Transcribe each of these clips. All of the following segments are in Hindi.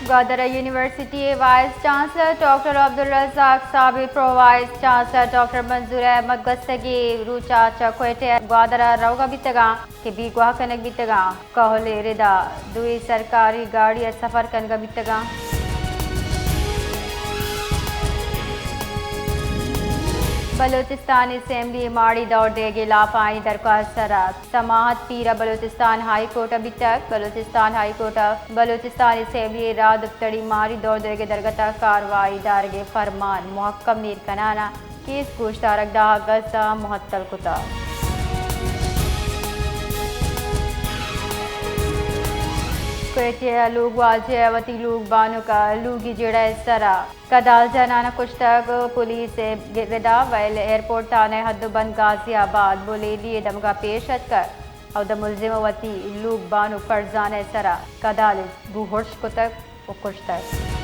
Gwadar university vice chancellor doctor Abdul Razzaq Sabir, pro vice chancellor doctor Manzoor Ahmed गस्तगी रूचा चक्वेटे ग्वादर रौगा बितगा के भी गुआ कनक बितगा कहले रिदा दुई सरकारी गाड़ी सफर कनगा बितगा बलूचिस्तान असेंबली माड़ी दौड़ देगी लाफानी दरख्वास्त सरात समाहत पीरा बलूचिस्तान हाई कोर्ट अभी तक Balochistan high court Balochistan assembly रात उतड़ी माड़ी दौड़ देगी दरगता कार्रवाई दारगे फरमान मुहक्कम नीर कनाना केस गोश्तारक दाह गस्ता मुहत्तल कुता क्वेटिया लोग वाजवती लोग बानो का लूगी जेड़ा सरा कदाल जनाना कुछ तक पुलिस से गिरदा वैल एयरपोर्ट थाने हद्दबंद गाजियाबाद बोले लिए दमगा पेशत कर और द मुलजिमवती लोग बानो फर्जान सरा कदाल बुहर्श को तक कुछ तक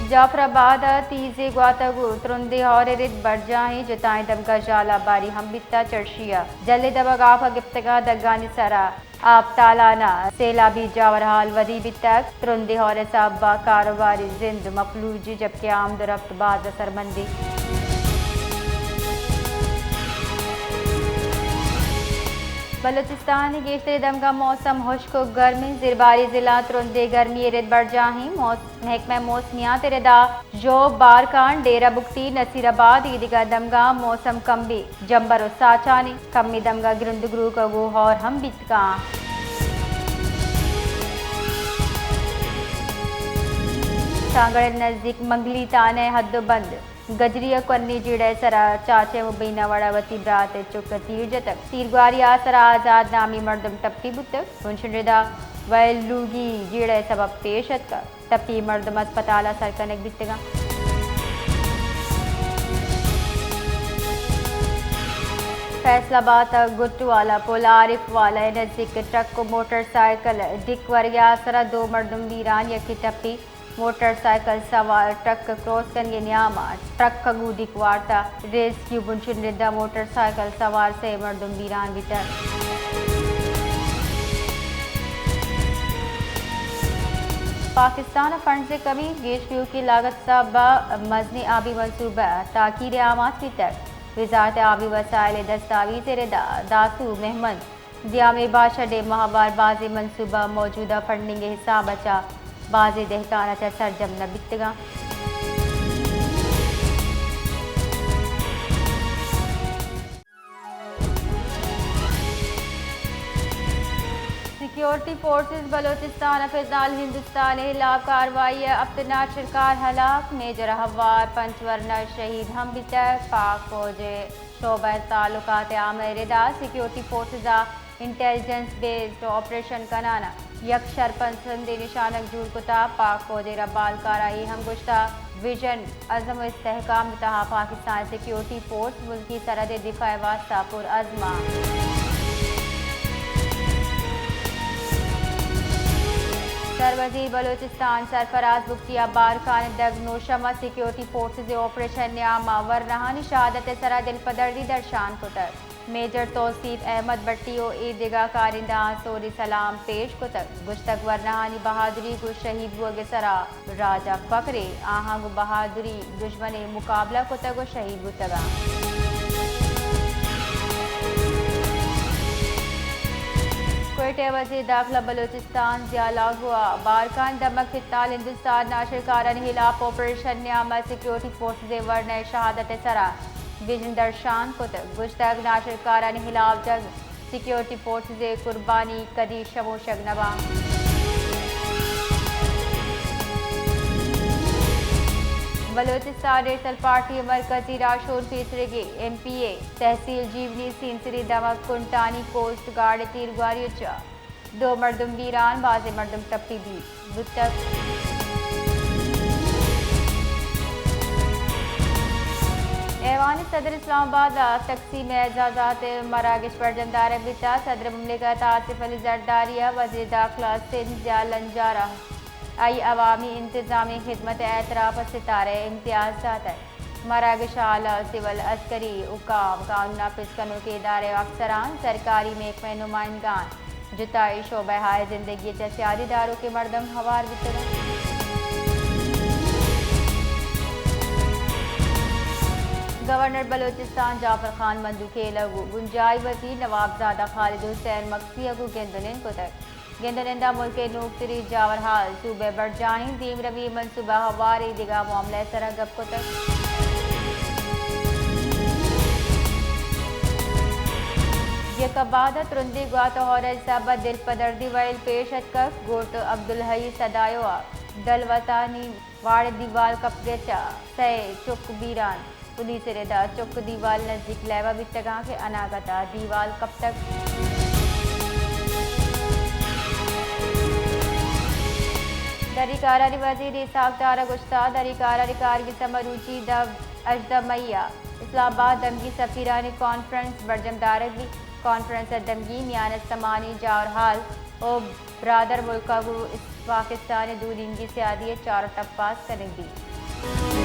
जाफराबाद तीजे ग्वातगु तुरंदे और रिद बरजाही जताएं दमगा जाला बारी हम बित्ता चर्शिया जल्ले दबगाफ गिफ्तगा दगानी सरा आप तालाना सेलाबी जावरहाल वदी बितक तुरंदे और साबा कारोबारी जिंद मफलूजी जबकि आमदरफ्त बाज सरमंदी बलूचिस्तान गेशतरे दम का मौसम खुश्क गर्मी जिरबारी जिला तुरंदे गर्मी रिद बढ़ जाही महकमा मौसमियात रिदा जो बारकान डेरा बुकती नसीराबाद ईदिगा दमगा मौसम कम्बी जम्बर साचानी कम्मी दमगा गिरंदगरू कगो और हम बितका सांगड़ नजदीक मंगली ताने हद्दबंद गजरिया कन्नी जिड़े सरा चाचे मुबीना वड़ावती ब्रात चुक तीर जतक तीरग्वारी आसरा आजाद नामी मर्दम टप्पी बुतक मुंशनदा वैल लूगी जिड़े सबब पेशत का टप्पी मर्दम अस्पताल सरकनक बितगा फैसलाबाद गुट्टू वाला पुल आरिफ वाला नजदीक ट्रक को मोटरसाइकिल डिक वरिया आसरा दो मर्दम वीरान यकी टप्पी मोटरसाइकिल सवार ट्रक क्रॉस करने न्यामा ट्रक का गुदिक वार्ता रेस्क्यू बुंचुन रिद्दा मोटरसाइकिल सवार से मर्दम वीरान बिटर पाकिस्तान फंड से कमी गेशव्यू की लागत सब मजनी आबी मनसूबा ताकीर आमाद की तक वजारत आबी वसाइल दस्तावेज रिदा दासू महमद जियाम बादशाह डे माहबार बाजी मनसूबा मौजूदा फंडिंग हिसाब बचा बाजी दहकाना चा सरजम न बितगा सिक्योरिटी फोर्सेस बलूचिस्तान फिजाल हिंदुस्तान खिलाफ कार्रवाई अपना सरकार हलाक मेजर हवार पंचवरना शहीद हम बितक पाक फौज शोबा ताल्लुकात आमरिदा security forces intelligence based operation कनाना यक शरपंसंद निशानक जूर कुता पाक फौज रबाल काराई हम गुश्ता विजन अज़म इस्तेहकाम तहा पाकिस्तान सिक्योरिटी फोर्स मुल्की सरहद दिफा वास्ता पुर अज़मा सरवजीर बलूचिस्तान सरफराज बुख्तिया बार Khan दगनोशमा security forces operation Nyama वरनहानी शहादत सरहद पदर्दी दर्शान कुतर मेजर तौसीफ अहमद भट्टियो ईदगा कारिंदा सोरी सलाम पेश कुतक गुश्तक वरनहानी बहादुरी गु शहीद हुए सरा राजा फकरे आहा गु बहादुरी दुश्मन मुकाबला कुतक शहीद गुतगा क्वेटे वज़ीर दाखिला बलूचिस्तान जियाला हुआ बारकान दमक फिताल हिंदुस्तान नाशरकारान खिलाफ ऑपरेशन न्यामा सिक्योरिटी फोर्सेज वरन शहादत सरा विजन दर्शान कुतक गुश्तक नाशरकारान खिलाफ जंग सिक्योरिटी फोर्सेज कुर्बानी कदी शमो शगनवा बलूचिस्तान नेशनल पार्टी मरकजी राशोर फीसरे MPA तहसील जीवनी सिंसरी दमक कुंटानी कोस्ट गार्ड तीरग्वारी दो मर्दम वीरान बाजे मर्दम टप्पी भी बुतक ऐवान सदर इस्लामाबाद तकसीम एजाजात मराकश पर जमदार बिता सदर मुमलिकत आसिफ अली जरदारिया वज़ीर दाखिला सिंध जियाल लंजारा आई अवामी इंतजामी खिदमत एतराफ़ सितारे इम्तियाज़ात मराकश आला सिविल अस्करी उकाम कानून नाफिज करने के इदारे अफसरान सरकारी महकमे नुमाइंदगान जुताई शोबे हाय जिंदगी सियादी दारों के मरदम हवार वितरण। गवर्नर बलोचिस्तान जाफर खान मंदूके लगू गुंजाई वजीर नवाबजादा खालिद हुसैन मक्सी अगू गेंदुनिन कुतक गेंदुनिंदा मुल्क नूकतरी जावर हाल सूबे बढ़ जाहिं दीम रवी मनसूबा हवारी दिगा मामले सरा गप कुतक। ये कबादत रुंदी गुआत और सबा दिल पदर्दी वाइल पेशत कफ गोट अब्दुल हई सदायोआ दलवतानी वाड़ दीवाल कपगेचा सय चुक बीरान पुलिस रेदा चुक दीवाल नजदीक लेवा बितगा के अनागता दीवाल कब तक। दरिकारा वजीर साख्तार गुस्ता दरिकारा रिकार की समरूची दब अजदमैया इस्लामाबाद दमगी सफीरानी कॉन्फ्रेंस बरजम दारगी कॉन्फ्रेंस दमगी नियानत समानी जावर हाल ओ ब्रादर मुल्का पाकिस्तान दूरिंगी से आदि चार टप्पास करेंगी।